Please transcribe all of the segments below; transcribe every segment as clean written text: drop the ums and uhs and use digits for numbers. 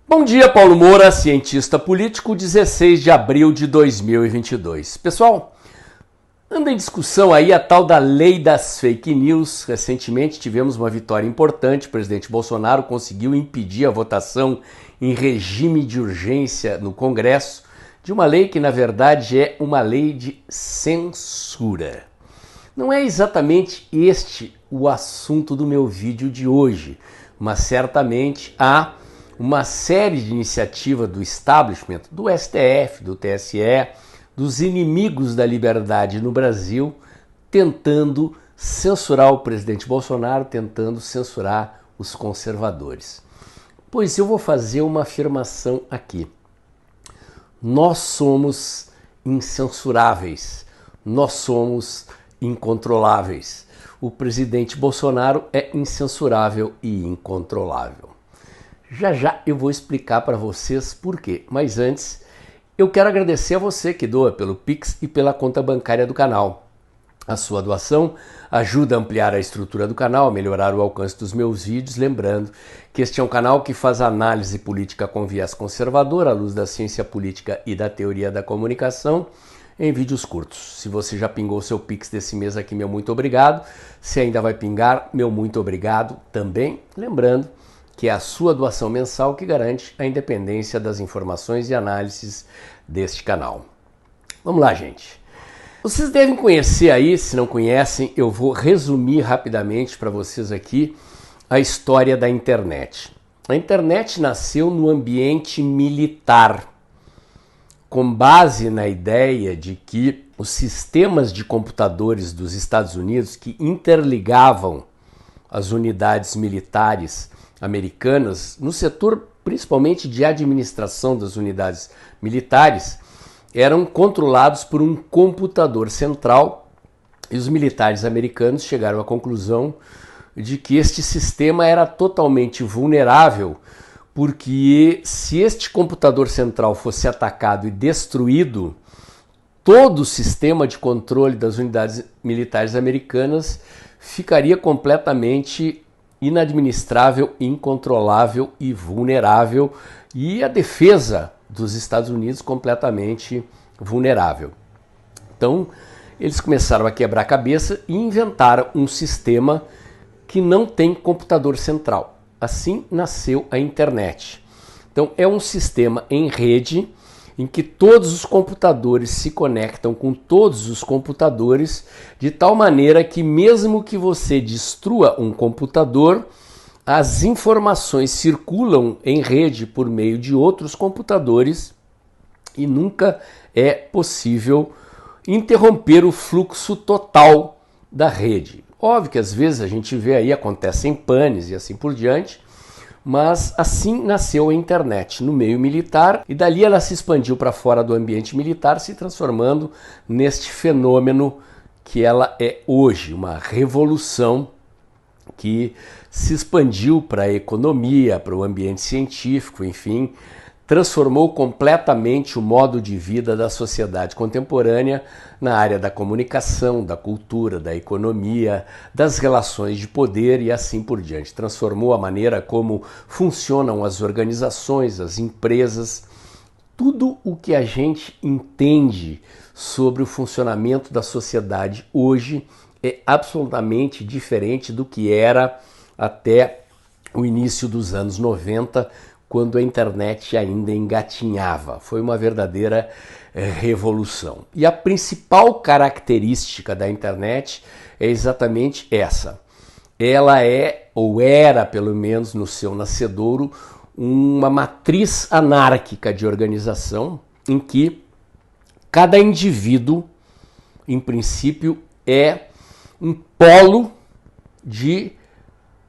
Bom dia, Paulo Moura, cientista político, 16 de abril de 2022. Pessoal, anda em discussão aí a tal da lei das fake news. Recentemente tivemos uma vitória importante. O presidente Bolsonaro conseguiu impedir a votação em regime de urgência no Congresso de uma lei que, na verdade, é uma lei de censura. Não é exatamente este o assunto do meu vídeo de hoje, mas certamente há uma série de iniciativas do establishment, do STF, do TSE, dos inimigos da liberdade no Brasil, tentando censurar o presidente Bolsonaro, tentando censurar os conservadores. Pois eu vou fazer uma afirmação aqui. Nós somos incensuráveis, nós somos incontroláveis. O presidente Bolsonaro é incensurável e incontrolável. Já eu vou explicar para vocês por quê, mas antes eu quero agradecer a você que doa pelo Pix e pela conta bancária do canal. A sua doação ajuda a ampliar a estrutura do canal, a melhorar o alcance dos meus vídeos, lembrando que este é um canal que faz análise política com viés conservador, à luz da ciência política e da teoria da comunicação, em vídeos curtos. Se você já pingou seu Pix desse mês aqui, meu muito obrigado. Se ainda vai pingar, meu muito obrigado também. Lembrando que é a sua doação mensal que garante a independência das informações e análises deste canal. Vamos lá, gente. Vocês devem conhecer aí, se não conhecem, eu vou resumir rapidamente para vocês aqui a história da internet. A internet nasceu no ambiente militar, com base na ideia de que os sistemas de computadores dos Estados Unidos que interligavam as unidades militares americanas, no setor principalmente de administração das unidades militares, eram controlados por um computador central, e os militares americanos chegaram à conclusão de que este sistema era totalmente vulnerável, porque se este computador central fosse atacado e destruído, todo o sistema de controle das unidades militares americanas ficaria completamente inadministrável, incontrolável e vulnerável, e a defesa dos Estados Unidos completamente vulnerável. Então, eles começaram a quebrar a cabeça e inventaram um sistema que não tem computador central. Assim nasceu a internet. Então, é um sistema em rede em que todos os computadores se conectam com todos os computadores, de tal maneira que mesmo que você destrua um computador, as informações circulam em rede por meio de outros computadores e nunca é possível interromper o fluxo total da rede. Óbvio que às vezes a gente vê aí, acontecem panes e assim por diante, mas assim nasceu a internet no meio militar e dali ela se expandiu para fora do ambiente militar, se transformando neste fenômeno que ela é hoje, uma revolução que se expandiu para a economia, para o ambiente científico, enfim, transformou completamente o modo de vida da sociedade contemporânea na área da comunicação, da cultura, da economia, das relações de poder e assim por diante. Transformou a maneira como funcionam as organizações, as empresas, tudo o que a gente entende sobre o funcionamento da sociedade hoje é absolutamente diferente do que era até o início dos anos 90, quando a internet ainda engatinhava. Foi uma verdadeira revolução. E a principal característica da internet é exatamente essa. Ela é, ou era pelo menos no seu nascedouro, uma matriz anárquica de organização em que cada indivíduo, em princípio, é um polo de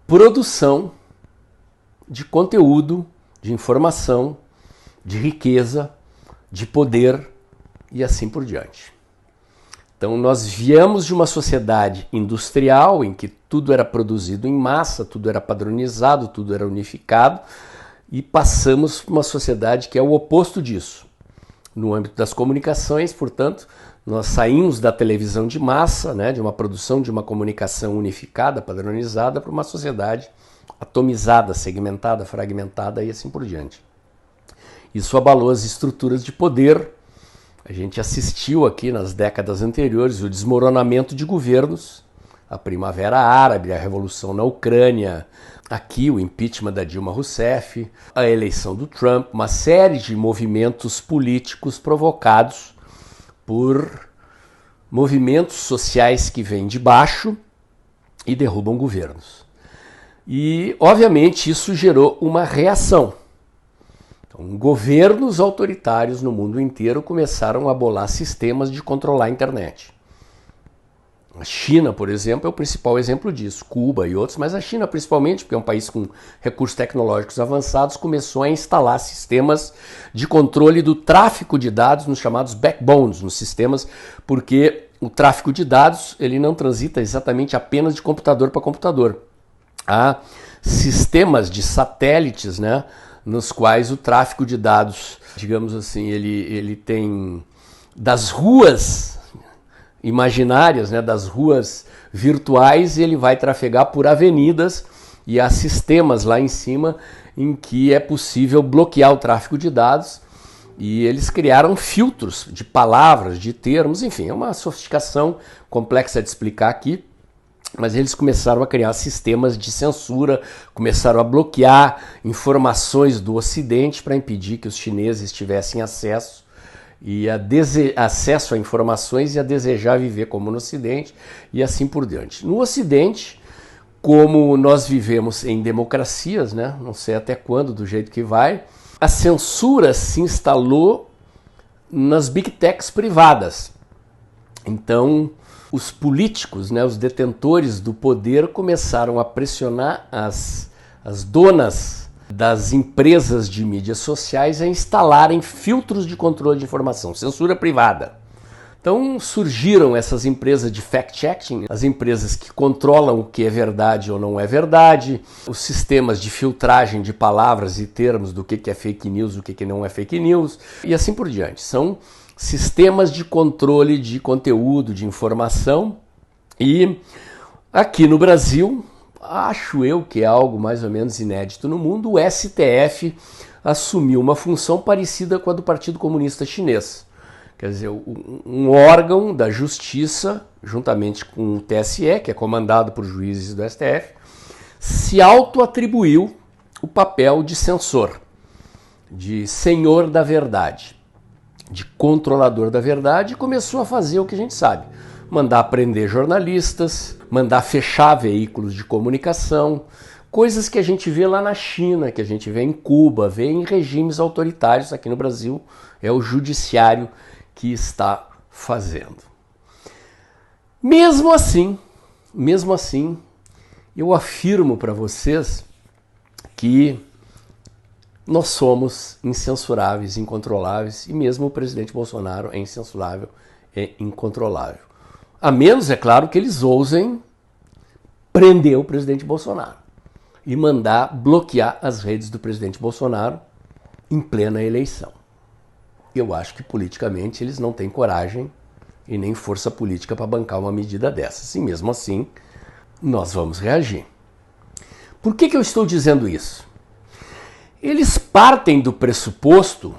produção de conteúdo, de informação, de riqueza, de poder e assim por diante. Então nós viemos de uma sociedade industrial em que tudo era produzido em massa, tudo era padronizado, tudo era unificado e passamos para uma sociedade que é o oposto disso. No âmbito das comunicações, portanto, nós saímos da televisão de massa, né, de uma produção de uma comunicação unificada, padronizada, para uma sociedade atomizada, segmentada, fragmentada e assim por diante. Isso abalou as estruturas de poder. A gente assistiu aqui nas décadas anteriores o desmoronamento de governos, a Primavera Árabe, a Revolução na Ucrânia, aqui o impeachment da Dilma Rousseff, a eleição do Trump, uma série de movimentos políticos provocados por movimentos sociais que vêm de baixo e derrubam governos. E, obviamente, isso gerou uma reação. Então, governos autoritários no mundo inteiro começaram a bolar sistemas de controlar a internet. A China, por exemplo, é o principal exemplo disso, Cuba e outros, mas a China principalmente, porque é um país com recursos tecnológicos avançados, começou a instalar sistemas de controle do tráfego de dados nos chamados backbones, nos sistemas, porque o tráfego de dados ele não transita exatamente apenas de computador para computador. Há sistemas de satélites, né, nos quais o tráfego de dados, digamos assim, ele tem das ruas imaginárias, né, das ruas virtuais, ele vai trafegar por avenidas e há sistemas lá em cima em que é possível bloquear o tráfego de dados e eles criaram filtros de palavras, de termos, enfim, é uma sofisticação complexa de explicar aqui, mas eles começaram a criar sistemas de censura, começaram a bloquear informações do Ocidente para impedir que os chineses tivessem acesso acesso a informações e a desejar viver como no Ocidente e assim por diante. No Ocidente, como nós vivemos em democracias, né, não sei até quando, do jeito que vai, a censura se instalou nas big techs privadas. Então, os políticos, né, os detentores do poder começaram a pressionar as donas das empresas de mídias sociais a instalarem filtros de controle de informação, censura privada. Então surgiram essas empresas de fact-checking, as empresas que controlam o que é verdade ou não é verdade, os sistemas de filtragem de palavras e termos do que é fake news, o que não é fake news, e assim por diante. São sistemas de controle de conteúdo, de informação, e aqui no Brasil, acho eu que é algo mais ou menos inédito no mundo, o STF assumiu uma função parecida com a do Partido Comunista Chinês. Quer dizer, um órgão da justiça, juntamente com o TSE, que é comandado por juízes do STF, se auto-atribuiu o papel de censor, de senhor da verdade, de controlador da verdade, e começou a fazer o que a gente sabe. Mandar prender jornalistas, mandar fechar veículos de comunicação, coisas que a gente vê lá na China, que a gente vê em Cuba, vê em regimes autoritários. Aqui no Brasil é o judiciário que está fazendo. Mesmo assim, eu afirmo para vocês que nós somos incensuráveis, incontroláveis, e mesmo o presidente Bolsonaro é incensurável, é incontrolável. A menos, é claro, que eles ousem prender o presidente Bolsonaro e mandar bloquear as redes do presidente Bolsonaro em plena eleição. Eu acho que politicamente eles não têm coragem e nem força política para bancar uma medida dessas. E mesmo assim, nós vamos reagir. Por que eu estou dizendo isso? Eles partem do pressuposto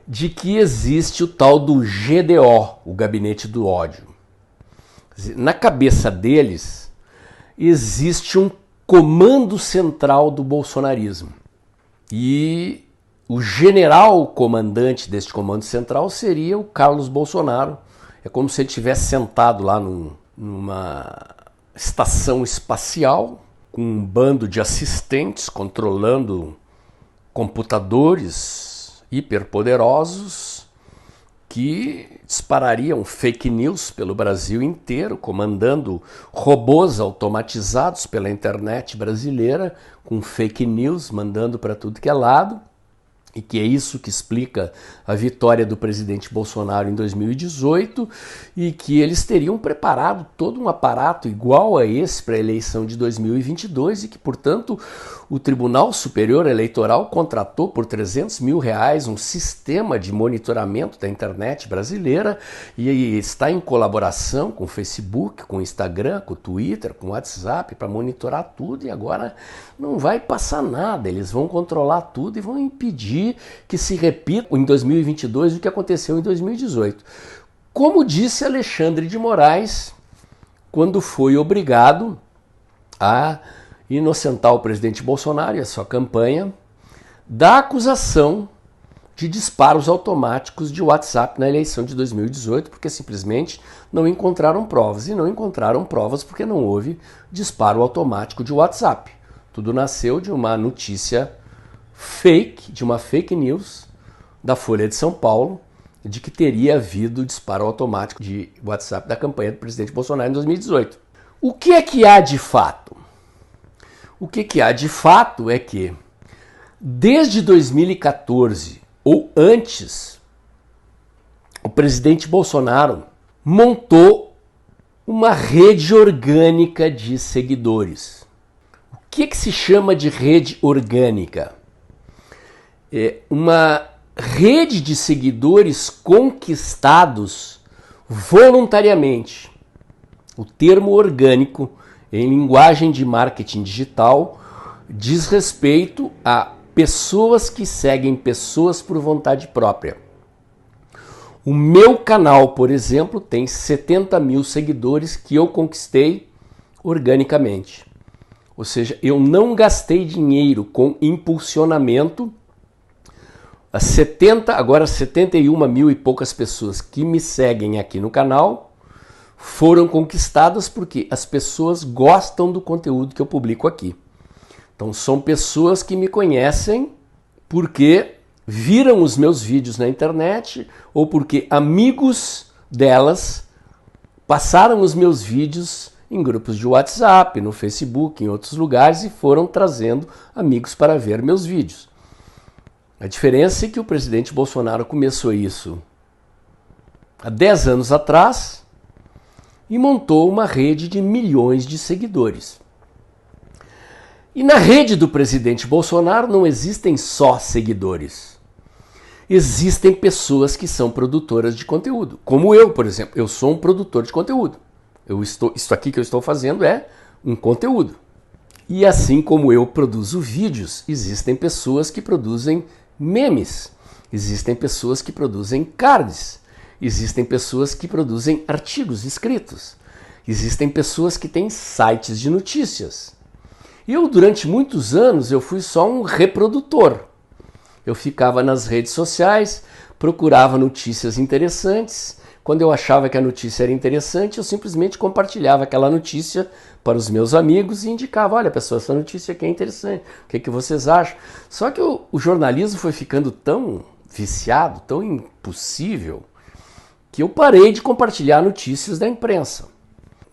de que existe o tal do GDO, o Gabinete do Ódio. Na cabeça deles, existe um comando central do bolsonarismo. E o general comandante deste comando central seria o Carlos Bolsonaro. É como se ele estivesse sentado lá numa estação espacial, com um bando de assistentes controlando computadores hiperpoderosos que disparariam fake news pelo Brasil inteiro, comandando robôs automatizados pela internet brasileira, com fake news, mandando para tudo que é lado. E que é isso que explica a vitória do presidente Bolsonaro em 2018 e que eles teriam preparado todo um aparato igual a esse para a eleição de 2022 e que, portanto, o Tribunal Superior Eleitoral contratou por R$300 mil um sistema de monitoramento da internet brasileira e está em colaboração com o Facebook, com o Instagram, com o Twitter, com o WhatsApp para monitorar tudo e agora não vai passar nada, eles vão controlar tudo e vão impedir impedir que se repita em 2022 o que aconteceu em 2018. Como disse Alexandre de Moraes, quando foi obrigado a inocentar o presidente Bolsonaro e a sua campanha da acusação de disparos automáticos de WhatsApp na eleição de 2018, porque simplesmente não encontraram provas. E não encontraram provas porque não houve disparo automático de WhatsApp. Tudo nasceu de uma notícia fake, de uma fake news da Folha de São Paulo, de que teria havido disparo automático de WhatsApp da campanha do presidente Bolsonaro em 2018. O que é que há de fato? O que há de fato é que, desde 2014 ou antes, o presidente Bolsonaro montou uma rede orgânica de seguidores. O que se chama de rede orgânica? É uma rede de seguidores conquistados voluntariamente. O termo orgânico, em linguagem de marketing digital, diz respeito a pessoas que seguem pessoas por vontade própria. O meu canal, por exemplo, tem 70 mil seguidores que eu conquistei organicamente. Ou seja, eu não gastei dinheiro com impulsionamento. As 71 mil e poucas pessoas que me seguem aqui no canal foram conquistadas porque as pessoas gostam do conteúdo que eu publico aqui. Então são pessoas que me conhecem porque viram os meus vídeos na internet ou porque amigos delas passaram os meus vídeos em grupos de WhatsApp, no Facebook, em outros lugares e foram trazendo amigos para ver meus vídeos. A diferença é que o presidente Bolsonaro começou isso há 10 anos atrás e montou uma rede de milhões de seguidores. E na rede do presidente Bolsonaro não existem só seguidores. Existem pessoas que são produtoras de conteúdo. Como eu, por exemplo. Eu sou um produtor de conteúdo. Isso aqui que eu estou fazendo é um conteúdo. E assim como eu produzo vídeos, existem pessoas que produzem memes. Existem pessoas que produzem cards. Existem pessoas que produzem artigos escritos. Existem pessoas que têm sites de notícias. Eu, durante muitos anos, eu fui só um reprodutor. Eu ficava nas redes sociais, procurava notícias interessantes. Quando eu achava que a notícia era interessante, eu simplesmente compartilhava aquela notícia para os meus amigos e indicava, olha pessoal, essa notícia aqui é interessante, o que vocês acham? Só que o jornalismo foi ficando tão viciado, tão impossível, que eu parei de compartilhar notícias da imprensa.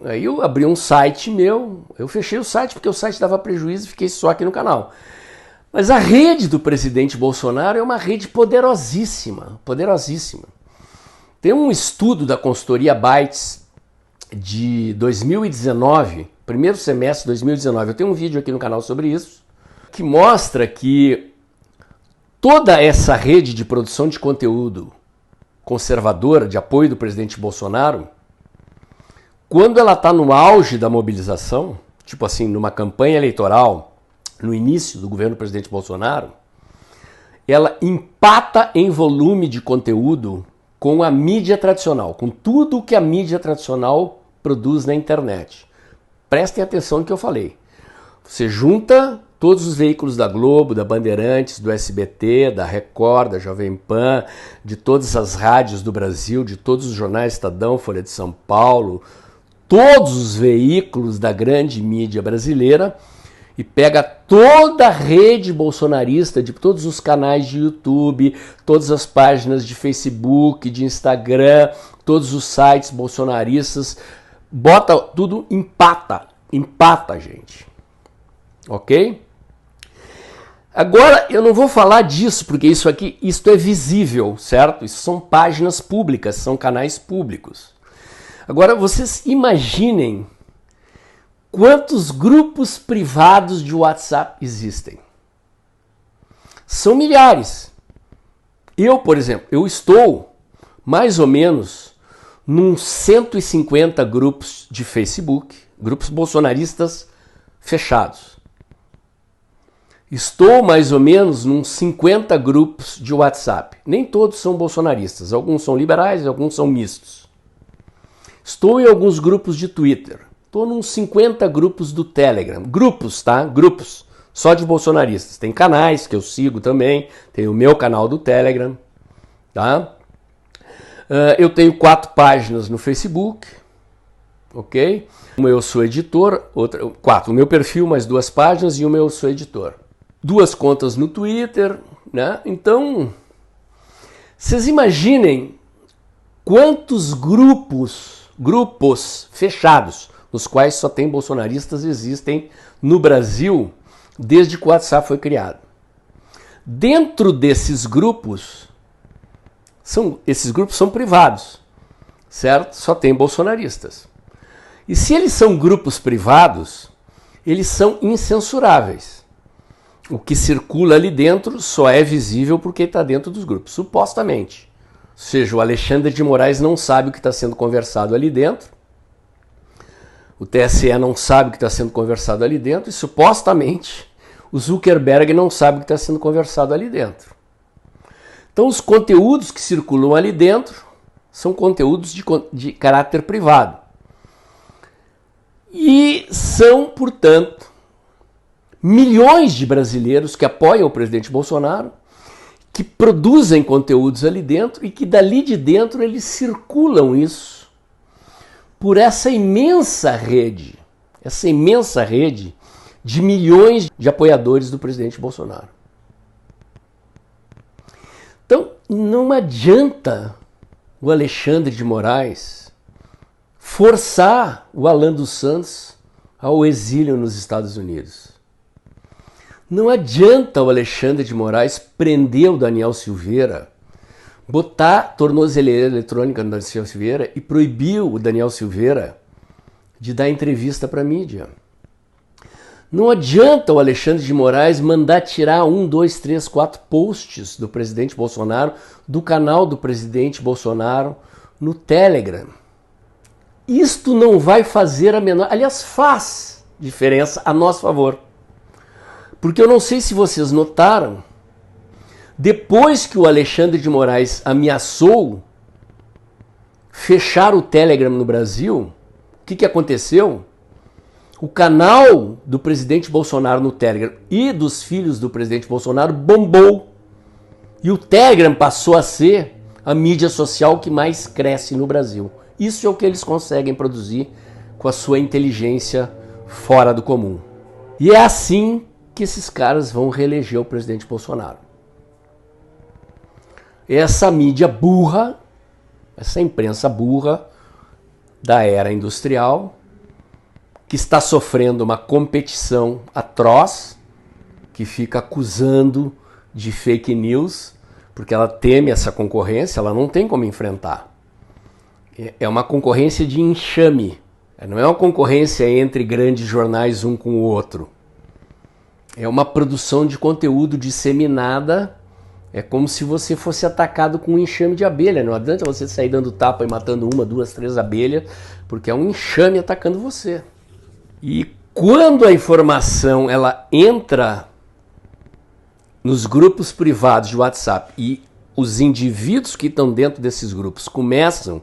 Aí eu abri um site meu, eu fechei o site porque o site dava prejuízo e fiquei só aqui no canal. Mas a rede do presidente Bolsonaro é uma rede poderosíssima, poderosíssima. Tem um estudo da consultoria Bytes de 2019, primeiro semestre de 2019, eu tenho um vídeo aqui no canal sobre isso, que mostra que toda essa rede de produção de conteúdo conservadora, de apoio do presidente Bolsonaro, quando ela está no auge da mobilização, tipo assim, numa campanha eleitoral, no início do governo do presidente Bolsonaro, ela empata em volume de conteúdo com a mídia tradicional, com tudo o que a mídia tradicional produz na internet. Prestem atenção no que eu falei. Você junta todos os veículos da Globo, da Bandeirantes, do SBT, da Record, da Jovem Pan, de todas as rádios do Brasil, de todos os jornais Estadão, Folha de São Paulo, todos os veículos da grande mídia brasileira e pega toda a rede bolsonarista de todos os canais de YouTube, todas as páginas de Facebook, de Instagram, todos os sites bolsonaristas, bota tudo, empata, gente. Ok? Agora, eu não vou falar disso, porque isso é visível, certo? Isso são páginas públicas, são canais públicos. Agora, vocês imaginem quantos grupos privados de WhatsApp existem. São milhares. Eu, por exemplo, eu estou mais ou menos num 150 grupos de Facebook, grupos bolsonaristas fechados. Estou mais ou menos nos 50 grupos de WhatsApp. Nem todos são bolsonaristas, alguns são liberais, alguns são mistos. Estou em alguns grupos de Twitter. Estou nos 50 grupos do Telegram. Grupos, tá? Grupos. Só de bolsonaristas. Tem canais que eu sigo também. Tem o meu canal do Telegram. Tá? Eu tenho 4 páginas no Facebook. Ok? Uma eu sou editor. 4. O meu perfil, mais 2 páginas. E uma eu sou editor. 2 contas no Twitter. Né? Então, vocês imaginem quantos grupos fechados, nos quais só tem bolsonaristas, existem no Brasil desde que o WhatsApp foi criado. Dentro desses grupos, esses grupos são privados, certo? Só tem bolsonaristas. E se eles são grupos privados, eles são incensuráveis. O que circula ali dentro só é visível porque está dentro dos grupos, supostamente. Ou seja, o Alexandre de Moraes não sabe o que está sendo conversado ali dentro, o TSE não sabe o que está sendo conversado ali dentro e, supostamente, o Zuckerberg não sabe o que está sendo conversado ali dentro. Então, os conteúdos que circulam ali dentro são conteúdos de caráter privado. E são, portanto, milhões de brasileiros que apoiam o presidente Bolsonaro, que produzem conteúdos ali dentro e que dali de dentro eles circulam isso por essa imensa rede de milhões de apoiadores do presidente Bolsonaro. Então, não adianta o Alexandre de Moraes forçar o Alan dos Santos ao exílio nos Estados Unidos. Não adianta o Alexandre de Moraes prender o Daniel Silveira, botar tornozeleira eletrônica no Daniel Silveira e proibir o Daniel Silveira de dar entrevista para a mídia. Não adianta o Alexandre de Moraes mandar tirar 1, 2, 3, 4 posts do presidente Bolsonaro do canal do presidente Bolsonaro no Telegram. Isto não vai fazer a menor... Aliás, faz diferença a nosso favor. Porque eu não sei se vocês notaram, depois que o Alexandre de Moraes ameaçou fechar o Telegram no Brasil, o que aconteceu? O canal do presidente Bolsonaro no Telegram e dos filhos do presidente Bolsonaro bombou. E o Telegram passou a ser a mídia social que mais cresce no Brasil. Isso é o que eles conseguem produzir com a sua inteligência fora do comum. E é assim que esses caras vão reeleger o presidente Bolsonaro. Essa mídia burra, essa imprensa burra da era industrial, que está sofrendo uma competição atroz, que fica acusando de fake news, porque ela teme essa concorrência, ela não tem como enfrentar. É uma concorrência de enxame, não é uma concorrência entre grandes jornais um com o outro. É uma produção de conteúdo disseminada, é como se você fosse atacado com um enxame de abelha. Não adianta você sair dando tapa e matando 1, 2, 3 abelhas, porque é um enxame atacando você. E quando a informação ela entra nos grupos privados de WhatsApp e os indivíduos que estão dentro desses grupos começam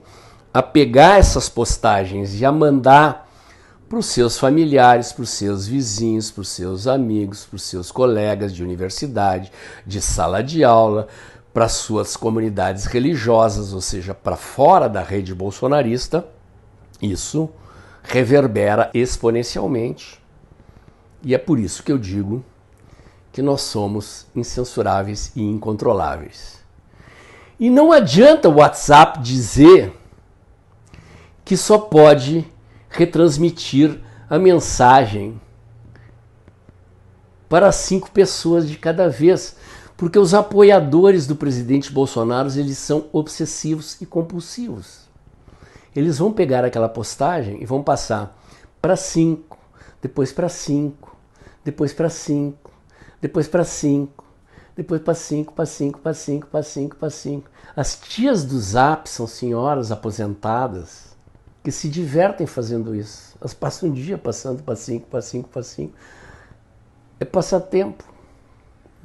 a pegar essas postagens e a mandar para os seus familiares, para os seus vizinhos, para os seus amigos, para os seus colegas de universidade, de sala de aula, para as suas comunidades religiosas, ou seja, para fora da rede bolsonarista, isso reverbera exponencialmente. E é por isso que eu digo que nós somos incensuráveis e incontroláveis. E não adianta o WhatsApp dizer que só pode retransmitir a mensagem para 5 pessoas de cada vez, porque os apoiadores do presidente Bolsonaro, eles são obsessivos e compulsivos. Eles vão pegar aquela postagem e vão passar para 5, depois para 5, depois para 5, depois para 5, depois para 5, para 5, para 5, para 5, para 5. As tias do Zap são senhoras aposentadas que se divertem fazendo isso. Elas passam um dia passando para 5, para 5, para 5. É passatempo.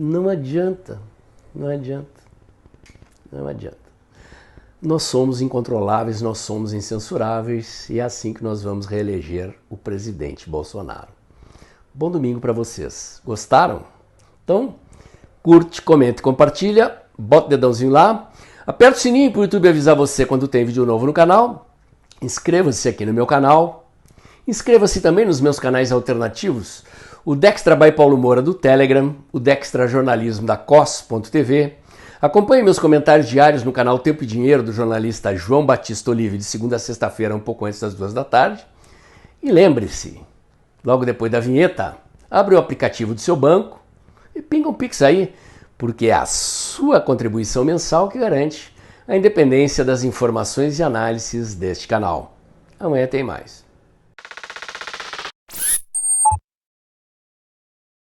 Não adianta, não adianta, não adianta. Nós somos incontroláveis, nós somos incensuráveis e é assim que nós vamos reeleger o presidente Bolsonaro. Bom domingo para vocês. Gostaram? Então, curte, comenta e compartilha, bota o dedãozinho lá, aperta o sininho para o YouTube avisar você quando tem vídeo novo no canal, inscreva-se aqui no meu canal, inscreva-se também nos meus canais alternativos, o Dextra by Paulo Moura do Telegram, o Dextra Jornalismo da COS.tv, acompanhe meus comentários diários no canal Tempo e Dinheiro do jornalista João Batista Olive de segunda a sexta-feira, um pouco antes das 2 da tarde. E lembre-se, logo depois da vinheta, abre o aplicativo do seu banco e pinga um Pix aí, porque é a sua contribuição mensal que garante a independência das informações e análises deste canal. Amanhã tem mais.